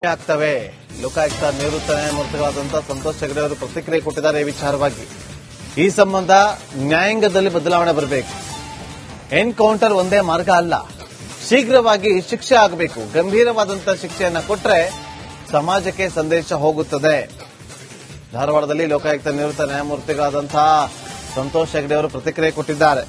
ಆಗ್ತವೆ. ಲೋಕಾಯುಕ್ತ ನಿವೃತ್ತ ನ್ಯಾಯಮೂರ್ತಿಗಳಾದಂತಹ ಸಂತೋಷ್ ಹೆಗ್ಡೆ ಅವರು ಪ್ರತಿಕ್ರಿಯೆ ಕೊಟ್ಟಿದ್ದಾರೆ ಈ ವಿಚಾರವಾಗಿ. ಈ ಸಂಬಂಧ ನ್ಯಾಯಾಂಗದಲ್ಲಿ ಬದಲಾವಣೆ ಬರಬೇಕು. ಎನ್ಕೌಂಟರ್ ಒಂದೇ ಮಾರ್ಗ ಅಲ್ಲ, ಶೀಘ್ರವಾಗಿ ಶಿಕ್ಷೆ ಆಗಬೇಕು. ಗಂಭೀರವಾದಂತಹ ಶಿಕ್ಷೆಯನ್ನ ಕೊಟ್ಟರೆ ಸಮಾಜಕ್ಕೆ ಸಂದೇಶ ಹೋಗುತ್ತದೆ. ಧಾರವಾಡದಲ್ಲಿ ಲೋಕಾಯುಕ್ತ ನಿವೃತ್ತ ನ್ಯಾಯಮೂರ್ತಿಗಳಾದಂತಹ ಸಂತೋಷ್ ಹೆಗ್ಡೆ ಅವರು ಪ್ರತಿಕ್ರಿಯೆ ಕೊಟ್ಟಿದ್ದಾರೆ.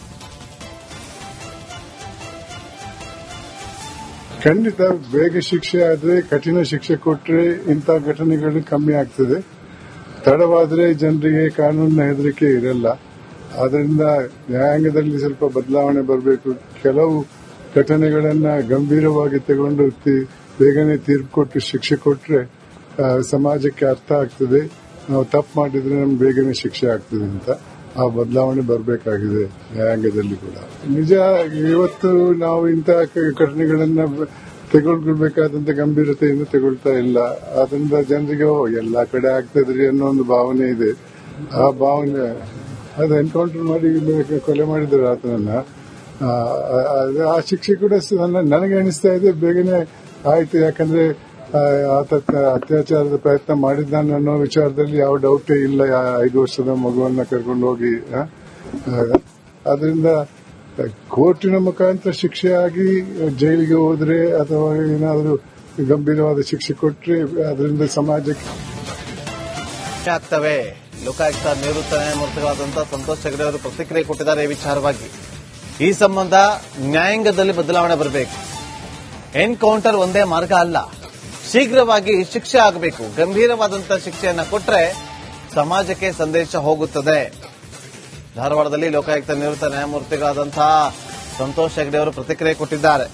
ಖಂಡಿತ ಬೇಗ ಶಿಕ್ಷೆ ಆದ್ರೆ, ಕಠಿಣ ಶಿಕ್ಷೆ ಕೊಟ್ಟರೆ ಇಂಥ ಘಟನೆಗಳು ಕಮ್ಮಿ ಆಗ್ತದೆ. ತಡವಾದ್ರೆ ಜನರಿಗೆ ಕಾನೂನಿನ ಹೆದರಿಕೆ ಇರಲ್ಲ. ಅದರಿಂದ ನ್ಯಾಯಾಂಗದಲ್ಲಿ ಸ್ವಲ್ಪ ಬದಲಾವಣೆ ಬರಬೇಕು. ಕೆಲವು ಘಟನೆಗಳನ್ನ ಗಂಭೀರವಾಗಿ ತಗೊಂಡು ಬೇಗನೆ ತೀರ್ಪು ಕೊಟ್ಟು ಶಿಕ್ಷೆ ಕೊಟ್ಟರೆ ಸಮಾಜಕ್ಕೆ ಅರ್ಥ ಆಗ್ತದೆ. ನಾವು ತಪ್ಪು ಮಾಡಿದ್ರೆ ನಮ್ಗೆ ಬೇಗನೆ ಶಿಕ್ಷೆ ಆಗ್ತದೆ ಅಂತ ಆ ಬದಲಾವಣೆ ಬರಬೇಕಾಗಿದೆ ನ್ಯಾಯಾಂಗದಲ್ಲಿ ಕೂಡ. ನಿಜ, ಇವತ್ತು ನಾವು ಇಂತಹ ಘಟನೆಗಳನ್ನ ತೆಗೆದುಕೊಳ್ಬೇಕಾದಂತ ಗಂಭೀರತೆಯನ್ನು ತಗೊಳ್ತಾ ಇಲ್ಲ. ಅದರಿಂದ ಜನರಿಗೆ ಎಲ್ಲಾ ಕಡೆ ಆಗ್ತದ್ರಿ ಅನ್ನೋ ಒಂದು ಭಾವನೆ ಇದೆ. ಆ ಭಾವನೆ ಅದು ಎನ್ಕೌಂಟರ್ ಮಾಡಿ ಕೊಲೆ ಮಾಡಿದ್ದಾರೆ ಆತನನ್ನ. ಆ ಶಿಕ್ಷೆ ಕೂಡ ನನಗೆ ಅನಿಸ್ತಾ ಇದೆ ಬೇಗನೆ ಆಯ್ತು. ಯಾಕಂದ್ರೆ ಆತ ಅತ್ಯಾಚಾರದ ಪ್ರಯತ್ನ ಮಾಡಿದ್ದಾನೆ ಅನ್ನೋ ವಿಚಾರದಲ್ಲಿ ಯಾವ ಡೌಟೇ ಇಲ್ಲ. 5 ವರ್ಷದ ಮಗುವನ್ನ ಕರ್ಕೊಂಡು ಹೋಗಿ ಅದರಿಂದ ಕೋರ್ಟಿನ ಮುಖಾಂತರ ಶಿಕ್ಷೆ ಆಗಿ ಜೈಲಿಗೆ ಹೋದ್ರೆ ಅಥವಾ ಏನಾದರೂ ಗಂಭೀರವಾದ ಶಿಕ್ಷೆ ಕೊಟ್ಟರೆ ಅದರಿಂದ ಸಮಾಜಕ್ಕೆ ಆಗ್ತವೆ. ಲೋಕಾಯುಕ್ತ ನಿವೃತ್ತ ನ್ಯಾಯಮೂರ್ತಿಗಳಾದಂತಹ ಸಂತೋಷ್ ಹೆಗ್ಡೆ ಅವರು ಪ್ರತಿಕ್ರಿಯೆ ಕೊಟ್ಟಿದ್ದಾರೆ ಈ ವಿಚಾರವಾಗಿ. ಈ ಸಂಬಂಧ ನ್ಯಾಯಾಂಗದಲ್ಲಿ ಬದಲಾವಣೆ ಬರಬೇಕು. ಎನ್ಕೌಂಟರ್ ಒಂದೇ ಮಾರ್ಗ ಅಲ್ಲ, ಶೀಘ್ರವಾಗಿ ಶಿಕ್ಷೆ ಆಗಬೇಕು. ಗಂಭೀರವಾದಂತಹ ಶಿಕ್ಷೆಯನ್ನ ಕೊಟ್ಟರೆ ಸಮಾಜಕ್ಕೆ ಸಂದೇಶ ಹೋಗುತ್ತದೆ. ಧಾರವಾಡದಲ್ಲಿ ಲೋಕಾಯುಕ್ತ ನಿವೃತ್ತ ನ್ಯಾಯಮೂರ್ತಿಗಳಾದಂತಹ ಸಂತೋಷ್ ಹೆಗ್ಡೆ ಅವರು ಪ್ರತಿಕ್ರಿಯೆ ಕೊಟ್ಟಿದ್ದಾರೆ.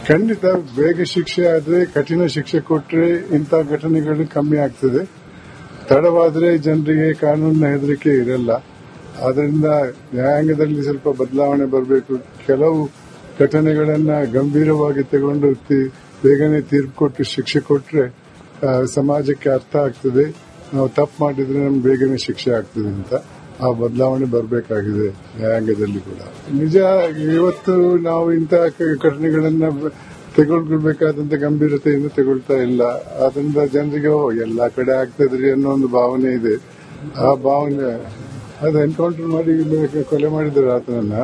ಖಂಡಿತ ಬೇಗ ಶಿಕ್ಷೆ ಆದ್ರೆ, ಕಠಿಣ ಶಿಕ್ಷೆ ಕೊಟ್ಟರೆ ಇಂಥ ಘಟನೆಗಳು ಕಮ್ಮಿ ಆಗ್ತದೆ. ತಡವಾದ್ರೆ ಜನರಿಗೆ ಕಾನೂನಿನ ಹೆದರಿಕೆ ಇರಲ್ಲ. ಅದರಿಂದ ನ್ಯಾಯಾಂಗದಲ್ಲಿ ಸ್ವಲ್ಪ ಬದಲಾವಣೆ ಬರಬೇಕು. ಕೆಲವು ಘಟನೆಗಳನ್ನ ಗಂಭೀರವಾಗಿ ತಗೊಂಡು ಬೇಗನೆ ತೀರ್ಪು ಕೊಟ್ಟು ಶಿಕ್ಷೆ ಕೊಟ್ಟರೆ ಸಮಾಜಕ್ಕೆ ಅರ್ಥ ಆಗ್ತದೆ. ನಾವು ತಪ್ಪು ಮಾಡಿದ್ರೆ ನಮ್ಗೆ ಬೇಗನೆ ಶಿಕ್ಷೆ ಆಗ್ತದೆ ಅಂತ ಆ ಬದಲಾವಣೆ ಬರಬೇಕಾಗಿದೆ ನ್ಯಾಯಾಂಗದಲ್ಲಿ ಕೂಡ. ನಿಜ, ಇವತ್ತು ನಾವು ಇಂತಹ ಘಟನೆಗಳನ್ನ ತೆಗೆದುಕೊಳ್ಬೇಕಾದಂತ ಗಂಭೀರತೆಯನ್ನು ತಗೊಳ್ತಾ ಇಲ್ಲ. ಅದರಿಂದ ಜನರಿಗೆ ಎಲ್ಲಾ ಕಡೆ ಆಗ್ತದ್ರಿ ಅನ್ನೋ ಒಂದು ಭಾವನೆ ಇದೆ. ಆ ಭಾವನೆ ಅದು ಎನ್ಕೌಂಟರ್ ಮಾಡಿ ಕೊಲೆ ಮಾಡಿದ್ದಾರೆ ಆತನನ್ನ.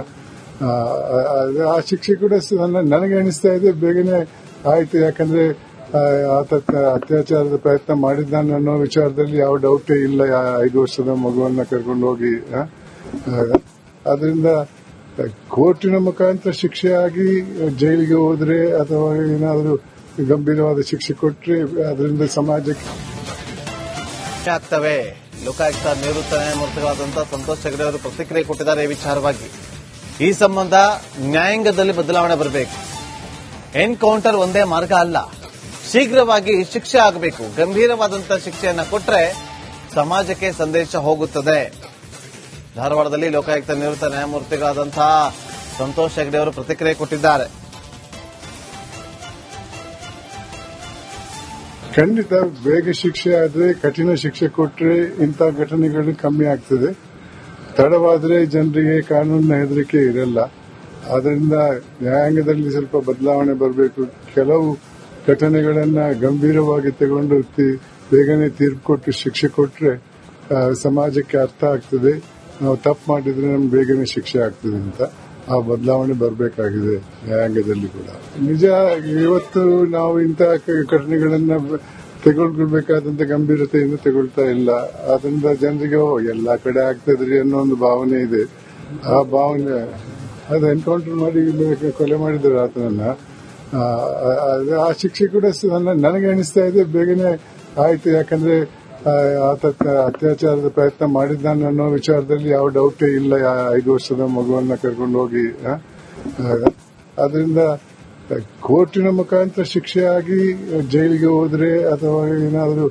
ಆ ಶಿಕ್ಷೆ ಕೂಡ ನನಗೆ ಅನಿಸ್ತಾ ಇದೆ ಬೇಗನೆ ಆಯ್ತು. ಯಾಕಂದ್ರೆ ಆತ ಅತ್ಯಾಚಾರದ ಪ್ರಯತ್ನ ಮಾಡಿದ್ದಾನೆ ಅನ್ನೋ ವಿಚಾರದಲ್ಲಿ ಯಾವ ಡೌಟೇ ಇಲ್ಲ. 5 ವರ್ಷದ ಮಗುವನ್ನ ಕರ್ಕೊಂಡು ಹೋಗಿ ಅದರಿಂದ ಕೋರ್ಟಿನ ಮುಖಾಂತರ ಶಿಕ್ಷೆ ಆಗಿ ಜೈಲಿಗೆ ಹೋದ್ರೆ ಅಥವಾ ಏನಾದರೂ ಗಂಭೀರವಾದ ಶಿಕ್ಷೆ ಕೊಟ್ಟರೆ ಅದರಿಂದ ಸಮಾಜಕ್ಕೆ ಆಗ್ತವೆ. ಲೋಕಾಯುಕ್ತ ನಿವೃತ್ತ ನ್ಯಾಯಮೂರ್ತಿಗಳಾದಂತಹ ಸಂತೋಷ್ ಹೆಗ್ಡೆ ಅವರು ಪ್ರತಿಕ್ರಿಯೆ ಕೊಟ್ಟಿದ್ದಾರೆ ಈ ವಿಚಾರವಾಗಿ. ಈ ಸಂಬಂಧ ನ್ಯಾಯಾಂಗದಲ್ಲಿ ಬದಲಾವಣೆ ಬರಬೇಕು. ಎನ್ಕೌಂಟರ್ ಒಂದೇ ಮಾರ್ಗ ಅಲ್ಲ, ಶೀಘ್ರವಾಗಿ ಶಿಕ್ಷೆ ಆಗಬೇಕು. ಗಂಭೀರವಾದಂತಹ ಶಿಕ್ಷೆಯನ್ನ ಕೊಟ್ಟರೆ ಸಮಾಜಕ್ಕೆ ಸಂದೇಶ ಹೋಗುತ್ತದೆ. ಧಾರವಾಡದಲ್ಲಿ ಲೋಕಾಯುಕ್ತ ನಿವೃತ್ತ ನ್ಯಾಯಮೂರ್ತಿಗಳಾದಂತಹ ಸಂತೋಷ್ ಹೆಗ್ಡೆ ಅವರು ಪ್ರತಿಕ್ರಿಯೆ ಕೊಟ್ಟಿದ್ದಾರೆ. ಖಂಡಿತ ಬೇಗ ಶಿಕ್ಷೆ ಆದ್ರೆ, ಕಠಿಣ ಶಿಕ್ಷೆ ಕೊಟ್ಟರೆ ಇಂಥ ಘಟನೆಗಳು ಕಮ್ಮಿ ಆಗ್ತದೆ. ತಡವಾದ್ರೆ ಜನರಿಗೆ ಕಾನೂನಿನ ಹೆದರಿಕೆ ಇರಲ್ಲ. ಅದರಿಂದ ನ್ಯಾಯಾಂಗದಲ್ಲಿ ಸ್ವಲ್ಪ ಬದಲಾವಣೆ ಬರಬೇಕು. ಕೆಲವು ಘಟನೆಗಳನ್ನ ಗಂಭೀರವಾಗಿ ತಗೊಂಡು ಬೇಗನೆ ತೀರ್ಪು ಕೊಟ್ಟು ಶಿಕ್ಷೆ ಕೊಟ್ಟರೆ ಸಮಾಜಕ್ಕೆ ಅರ್ಥ ಆಗ್ತದೆ. ನಾವು ತಪ್ಪು ಮಾಡಿದ್ರೆ ನಮ್ಗೆ ಬೇಗನೆ ಶಿಕ್ಷೆ ಆಗ್ತದೆ ಅಂತ ಆ ಬದಲಾವಣೆ ಬರಬೇಕಾಗಿದೆ ನ್ಯಾಯಾಂಗದಲ್ಲಿ ಕೂಡ. ನಿಜ, ಇವತ್ತು ನಾವು ಇಂತಹ ಘಟನೆಗಳನ್ನ ತೆಗೆದುಕೊಳ್ಬೇಕಾದಂತ ಗಂಭೀರತೆಯನ್ನು ತಗೊಳ್ತಾ ಇಲ್ಲ. ಅದರಿಂದ ಜನರಿಗೆ ಎಲ್ಲಾ ಕಡೆ ಆಗ್ತದ್ರಿ ಅನ್ನೋ ಒಂದು ಭಾವನೆ ಇದೆ. ಆ ಭಾವನೆ ಅದು ಎನ್ಕೌಂಟರ್ ಮಾಡಿ ಕೊಲೆ ಮಾಡಿದ್ದಾರೆ ಆತನನ್ನ. ಆ ಶಿಕ್ಷೆ ಕೂಡ ನನಗೆ ಅನಿಸ್ತಾ ಇದೆ ಬೇಗನೆ ಆಯ್ತು. ಯಾಕಂದ್ರೆ ಆತ ಅತ್ಯಾಚಾರದ ಪ್ರಯತ್ನ ಮಾಡಿದ್ದಾನೆ ಅನ್ನೋ ವಿಚಾರದಲ್ಲಿ ಯಾವ ಡೌಟೇ ಇಲ್ಲ. 5 ವರ್ಷದ ಮಗುವನ್ನ ಕರ್ಕೊಂಡು ಹೋಗಿ ಅದರಿಂದ ಕೋರ್ಟಿನ ಮುಖಾಂತರ ಶಿಕ್ಷೆ ಆಗಿ ಜೈಲಿಗೆ ಹೋದ್ರೆ ಅಥವಾ ಏನಾದರೂ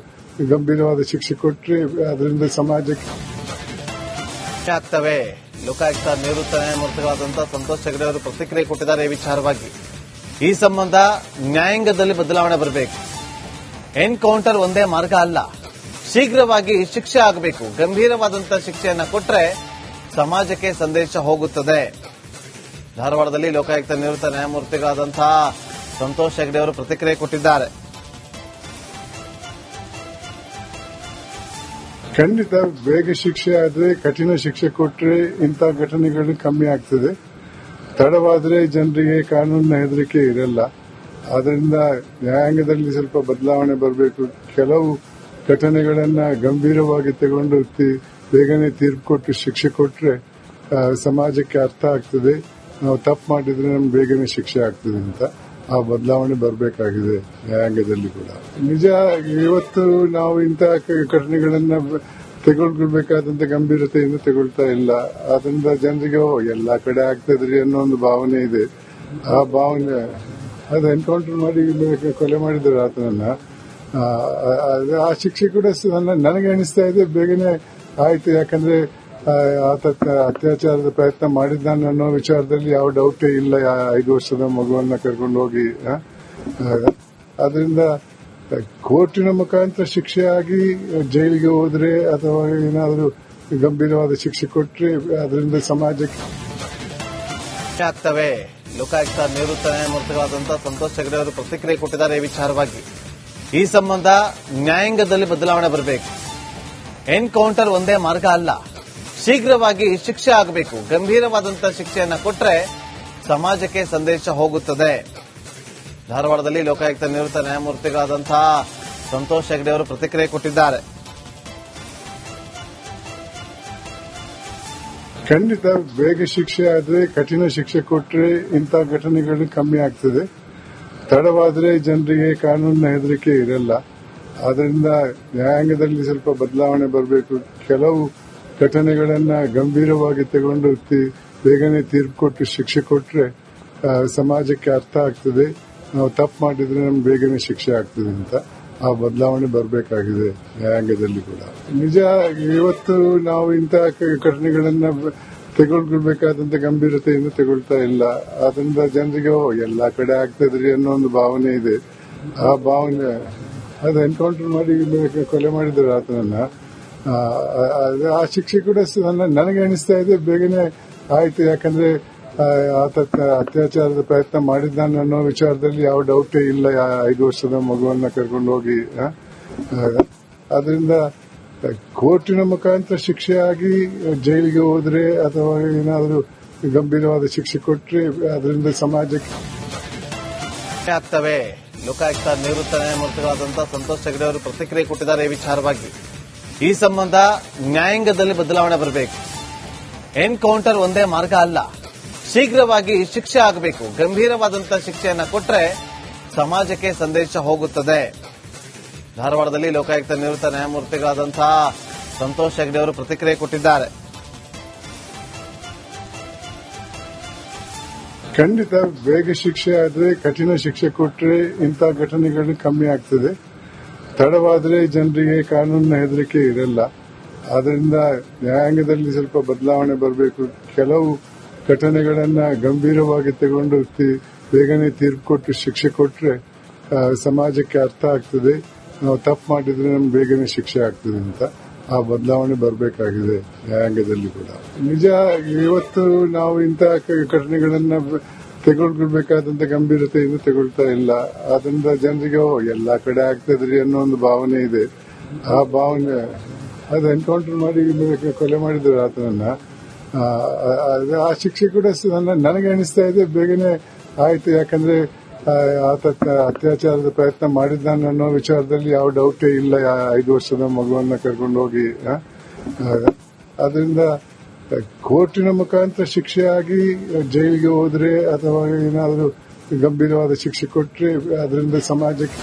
ಗಂಭೀರವಾದ ಶಿಕ್ಷೆ ಕೊಟ್ಟರೆ ಅದರಿಂದ ಸಮಾಜಕ್ಕೆ ಆಗ್ತವೆ. ಲೋಕಾಯುಕ್ತ ನಿವೃತ್ತ ನ್ಯಾಯಮೂರ್ತಿಗಳಾದಂತಹ ಸಂತೋಷ್ ಹೆಗ್ಡೆ ಅವರು ಪ್ರತಿಕ್ರಿಯೆ ಕೊಟ್ಟಿದ್ದಾರೆ ಈ ವಿಚಾರವಾಗಿ. ಈ ಸಂಬಂಧ ನ್ಯಾಯಾಂಗದಲ್ಲಿ ಬದಲಾವಣೆ ಬರಬೇಕು. ಎನ್ಕೌಂಟರ್ ಒಂದೇ ಮಾರ್ಗ ಅಲ್ಲ, ಶೀಘ್ರವಾಗಿ ಶಿಕ್ಷೆ ಆಗಬೇಕು. ಗಂಭೀರವಾದಂತಹ ಶಿಕ್ಷೆಯನ್ನ ಕೊಟ್ಟರೆ ಸಮಾಜಕ್ಕೆ ಸಂದೇಶ ಹೋಗುತ್ತದೆ. ಧಾರವಾಡದಲ್ಲಿ ಲೋಕಾಯುಕ್ತ ನಿವೃತ್ತ ನ್ಯಾಯಮೂರ್ತಿಗಳಾದಂತಹ ಸಂತೋಷ್ ಹೆಗ್ಡೆ ಅವರು ಪ್ರತಿಕ್ರಿಯೆ ಕೊಟ್ಟಿದ್ದಾರೆ. ಖಂಡಿತ ಬೇಗ ಶಿಕ್ಷೆ ಆದ್ರೆ, ಕಠಿಣ ಶಿಕ್ಷೆ ಕೊಟ್ರೆ ಇಂಥ ಘಟನೆಗಳು ಕಮ್ಮಿ ಆಗ್ತದೆ. ತಡವಾದ್ರೆ ಜನರಿಗೆ ಕಾನೂನಿನ ಹೆದರಿಕೆ ಇರಲ್ಲ. ಆದ್ರಿಂದ ನ್ಯಾಯಾಂಗದಲ್ಲಿ ಸ್ವಲ್ಪ ಬದಲಾವಣೆ ಬರಬೇಕು. ಕೆಲವು ಘಟನೆಗಳನ್ನ ಗಂಭೀರವಾಗಿ ತಗೊಂಡು ಬೇಗನೆ ತೀರ್ಪು ಕೊಟ್ಟು ಶಿಕ್ಷೆ ಕೊಟ್ರೆ ಸಮಾಜಕ್ಕೆ ಅರ್ಥ ಆಗ್ತದೆ. ನಾವು ತಪ್ಪು ಮಾಡಿದ್ರೆ ನಮ್ಗೆ ಬೇಗನೆ ಶಿಕ್ಷೆ ಆಗ್ತದೆ ಅಂತ ಆ ಬದಲಾವಣೆ ಬರಬೇಕಾಗಿದೆ ನ್ಯಾಯಾಂಗದಲ್ಲಿ ಕೂಡ. ನಿಜ, ಇವತ್ತು ನಾವು ಇಂತಹ ಘಟನೆಗಳನ್ನ ತೆಗೆದುಕೊಳ್ಬೇಕಾದಂತ ಗಂಭೀರತೆಯಿಂದ ತಗೊಳ್ತಾ ಇಲ್ಲ. ಆದ್ರಿಂದ ಜನರಿಗೆ ಎಲ್ಲಾ ಕಡೆ ಆಗ್ತದ್ರಿ ಅನ್ನೋ ಒಂದು ಭಾವನೆ ಇದೆ. ಆ ಭಾವನೆ ಅದು ಎನ್ಕೌಂಟರ್ ಮಾಡಿ ಕೊಲೆ ಮಾಡಿದ್ದಾರೆ ಆತನನ್ನ. ಆ ಶಿಕ್ಷೆ ಕೂಡ ನನಗೆ ಅನಿಸ್ತಾ ಇದೆ ಬೇಗನೆ ಆಯ್ತು. ಯಾಕಂದ್ರೆ ಆತ ಅತ್ಯಾಚಾರದ ಪ್ರಯತ್ನ ಮಾಡಿದ್ದಾನೆ ಅನ್ನೋ ವಿಚಾರದಲ್ಲಿ ಯಾವ ಡೌಟೇ ಇಲ್ಲ. 5 ವರ್ಷದ ಮಗುವನ್ನ ಕರ್ಕೊಂಡು ಹೋಗಿ ಅದರಿಂದ ಕೋರ್ಟಿನ ಮುಖಾಂತರ ಶಿಕ್ಷೆ ಆಗಿ ಜೈಲಿಗೆ ಹೋದ್ರೆ ಅಥವಾ ಏನಾದರೂ ಗಂಭೀರವಾದ ಶಿಕ್ಷೆ ಕೊಟ್ಟರೆ ಅದರಿಂದ ಸಮಾಜಕ್ಕೆ ಆಗ್ತವೆ. ಲೋಕಾಯುಕ್ತ ನಿವೃತ್ತ ನ್ಯಾಯಮೂರ್ತಿಗಳಾದಂತಹ ಸಂತೋಷ್ ಹೆಗ್ಡೆ ಅವರು ಪ್ರತಿಕ್ರಿಯೆ ಕೊಟ್ಟಿದ್ದಾರೆ ಈ ವಿಚಾರವಾಗಿ. ಈ ಸಂಬಂಧ ನ್ಯಾಯಾಂಗದಲ್ಲಿ ಬದಲಾವಣೆ ಬರಬೇಕು. ಎನ್ಕೌಂಟರ್ ಒಂದೇ ಮಾರ್ಗ ಅಲ್ಲ, ಶೀಘ್ರವಾಗಿ ಶಿಕ್ಷೆ ಆಗಬೇಕು. ಗಂಭೀರವಾದಂತಹ ಶಿಕ್ಷೆಯನ್ನ ಕೊಟ್ಟರೆ ಸಮಾಜಕ್ಕೆ ಸಂದೇಶ ಹೋಗುತ್ತದೆ. ಧಾರವಾಡದಲ್ಲಿ ಲೋಕಾಯುಕ್ತ ನಿವೃತ್ತ ನ್ಯಾಯಮೂರ್ತಿಗಳಾದಂತಹ ಸಂತೋಷ್ ಹೆಗ್ಡೆ ಅವರು ಪ್ರತಿಕ್ರಿಯೆ ಕೊಟ್ಟಿದ್ದಾರೆ. ಖಂಡಿತ ಬೇಗ ಶಿಕ್ಷೆ ಆದ್ರೆ, ಕಠಿಣ ಶಿಕ್ಷೆ ಕೊಟ್ರೆ ಇಂಥ ಘಟನೆಗಳು ಕಮ್ಮಿ ಆಗ್ತದೆ. ತಡವಾದ್ರೆ ಜನರಿಗೆ ಕಾನೂನಿನ ಹೆದರಿಕೆ ಇರಲ್ಲ. ಆದ್ರಿಂದ ನ್ಯಾಯಾಂಗದಲ್ಲಿ ಸ್ವಲ್ಪ ಬದಲಾವಣೆ ಬರಬೇಕು. ಕೆಲವು ಘಟನೆಗಳನ್ನ ಗಂಭೀರವಾಗಿ ತಗೊಂಡು ಬೇಗನೆ ತೀರ್ಪು ಕೊಟ್ಟು ಶಿಕ್ಷೆ ಕೊಟ್ರೆ ಸಮಾಜಕ್ಕೆ ಅರ್ಥ ಆಗ್ತದೆ. ನಾವು ತಪ್ಪು ಮಾಡಿದ್ರೆ ನಮ್ಗೆ ಬೇಗನೆ ಶಿಕ್ಷೆ ಆಗ್ತದೆ ಅಂತ ಆ ಬದಲಾವಣೆ ಬರಬೇಕಾಗಿದೆ ನ್ಯಾಯಾಂಗದಲ್ಲಿ ಕೂಡ. ನಿಜ, ಇವತ್ತು ನಾವು ಇಂತಹ ಘಟನೆಗಳನ್ನ ತೆಗೆದುಕೊಳ್ಬೇಕಾದಂತ ಗಂಭೀರತೆಯಿಂದ ತಗೊಳ್ತಾ ಇಲ್ಲ. ಆದ್ರಿಂದ ಜನರಿಗೆ ಎಲ್ಲಾ ಕಡೆ ಆಗ್ತದ್ರಿ ಅನ್ನೋ ಒಂದು ಭಾವನೆ ಇದೆ. ಆ ಭಾವನೆ ಅದು ಎನ್ಕೌಂಟರ್ ಮಾಡಿ ಕೊಲೆ ಮಾಡಿದ್ದಾರೆ ಆತನನ್ನ. ಆ ಶಿಕ್ಷೆ ಕೂಡ ನನಗೆ ಅನಿಸ್ತಾ ಇದೆ ಬೇಗನೆ ಆಯ್ತು. ಯಾಕಂದ್ರೆ ಆತ ಅತ್ಯಾಚಾರದ ಪ್ರಯತ್ನ ಮಾಡಿದ್ದಾನೆ ಅನ್ನೋ ವಿಚಾರದಲ್ಲಿ ಯಾವ ಡೌಟೇ ಇಲ್ಲ. 5 ವರ್ಷದ ಮಗುವನ್ನ ಕರ್ಕೊಂಡು ಹೋಗಿ ಅದರಿಂದ ಕೋರ್ಟಿನ ಮುಖಾಂತರ ಶಿಕ್ಷೆ ಆಗಿ ಜೈಲಿಗೆ ಹೋದ್ರೆ ಅಥವಾ ಏನಾದರೂ ಗಂಭೀರವಾದ ಶಿಕ್ಷೆ ಕೊಟ್ಟರೆ ಅದರಿಂದ ಸಮಾಜಕ್ಕೆ ಆಗ್ತವೆ. ಲೋಕಾಯುಕ್ತ ನಿವೃತ್ತ ನ್ಯಾಯಮೂರ್ತಿಗಳಾದಂತಹ ಸಂತೋಷ್ ಹೆಗ್ಡೆ ಅವರು ಪ್ರತಿಕ್ರಿಯೆ ಕೊಟ್ಟಿದ್ದಾರೆ ಈ ವಿಚಾರವಾಗಿ. ಈ ಸಂಬಂಧ ನ್ಯಾಯಾಂಗದಲ್ಲಿ ಬದಲಾವಣೆ ಬರಬೇಕು. ಎನ್ಕೌಂಟರ್ ಒಂದೇ ಮಾರ್ಗ ಅಲ್ಲ, ಶೀಘ್ರವಾಗಿ ಶಿಕ್ಷೆ ಆಗಬೇಕು. ಗಂಭೀರವಾದಂತಹ ಶಿಕ್ಷೆಯನ್ನ ಕೊಟ್ಟರೆ ಸಮಾಜಕ್ಕೆ ಸಂದೇಶ ಹೋಗುತ್ತದೆ. ಧಾರವಾಡದಲ್ಲಿ ಲೋಕಾಯುಕ್ತ ನಿವೃತ್ತ ನ್ಯಾಯಮೂರ್ತಿಗಳಾದಂತಹ ಸಂತೋಷ್ ಹೆಗ್ಡೆ ಅವರು ಪ್ರತಿಕ್ರಿಯೆ ಕೊಟ್ಟಿದ್ದಾರೆ. ಖಂಡಿತ ಬೇಗ ಶಿಕ್ಷೆ ಆದ್ರೆ, ಕಠಿಣ ಶಿಕ್ಷೆ ಕೊಟ್ರೆ ಇಂಥ ಘಟನೆಗಳು ಕಮ್ಮಿ ಆಗ್ತದೆ. ತಡವಾದ್ರೆ ಜನರಿಗೆ ಕಾನೂನಿನ ಹೆದರಿಕೆ ಇರಲ್ಲ. ಆದ್ರಿಂದ ನ್ಯಾಯಾಂಗದಲ್ಲಿ ಸ್ವಲ್ಪ ಬದಲಾವಣೆ ಬರಬೇಕು. ಕೆಲವು ಘಟನೆಗಳನ್ನ ಗಂಭೀರವಾಗಿ ತಗೊಂಡು ಬೇಗನೆ ತೀರ್ಪು ಕೊಟ್ಟು ಶಿಕ್ಷೆ ಕೊಟ್ರೆ ಸಮಾಜಕ್ಕೆ ಅರ್ಥ ಆಗ್ತದೆ. ನಾವು ತಪ್ಪು ಮಾಡಿದ್ರೆ ನಮ್ಗೆ ಬೇಗನೆ ಶಿಕ್ಷೆ ಆಗ್ತದೆ ಅಂತ ಆ ಬದಲಾವಣೆ ಬರಬೇಕಾಗಿದೆ ನ್ಯಾಯಾಂಗದಲ್ಲಿ ಕೂಡ. ನಿಜ, ಇವತ್ತು ನಾವು ಇಂತಹ ಘಟನೆಗಳನ್ನ ತೆಗೆದುಕೊಳ್ಬೇಕಾದಂತ ಗಂಭೀರತೆಯಿಂದ ತಗೊಳ್ತಾ ಇಲ್ಲ. ಆದ್ರಿಂದ ಜನರಿಗೆ ಎಲ್ಲಾ ಕಡೆ ಆಗ್ತದ್ರಿ ಅನ್ನೋ ಒಂದು ಭಾವನೆ ಇದೆ. ಆ ಭಾವನೆ ಅದು ಎನ್ಕೌಂಟರ್ ಮಾಡಿ ಕೊಲೆ ಮಾಡಿದ್ದಾರೆ ಆತನನ್ನ. ಆ ಶಿಕ್ಷೆ ಕೂಡ ನನಗೆ ಅನಿಸ್ತಾ ಇದೆ ಬೇಗನೆ ಆಯ್ತು. ಯಾಕಂದ್ರೆ ಆತ ಅತ್ಯಾಚಾರದ ಪ್ರಯತ್ನ ಮಾಡಿದ್ದಾನೆ ಅನ್ನೋ ವಿಚಾರದಲ್ಲಿ ಯಾವ ಡೌಟೇ ಇಲ್ಲ. 5 ವರ್ಷದ ಮಗುವನ್ನ ಕರ್ಕೊಂಡು ಹೋಗಿ ಅದರಿಂದ ಕೋರ್ಟಿನ ಮುಖಾಂತರ ಶಿಕ್ಷೆ ಆಗಿ ಜೈಲಿಗೆ ಹೋದ್ರೆ ಅಥವಾ ಏನಾದರೂ ಗಂಭೀರವಾದ ಶಿಕ್ಷೆ ಕೊಟ್ಟರೆ ಅದರಿಂದ ಸಮಾಜಕ್ಕೆ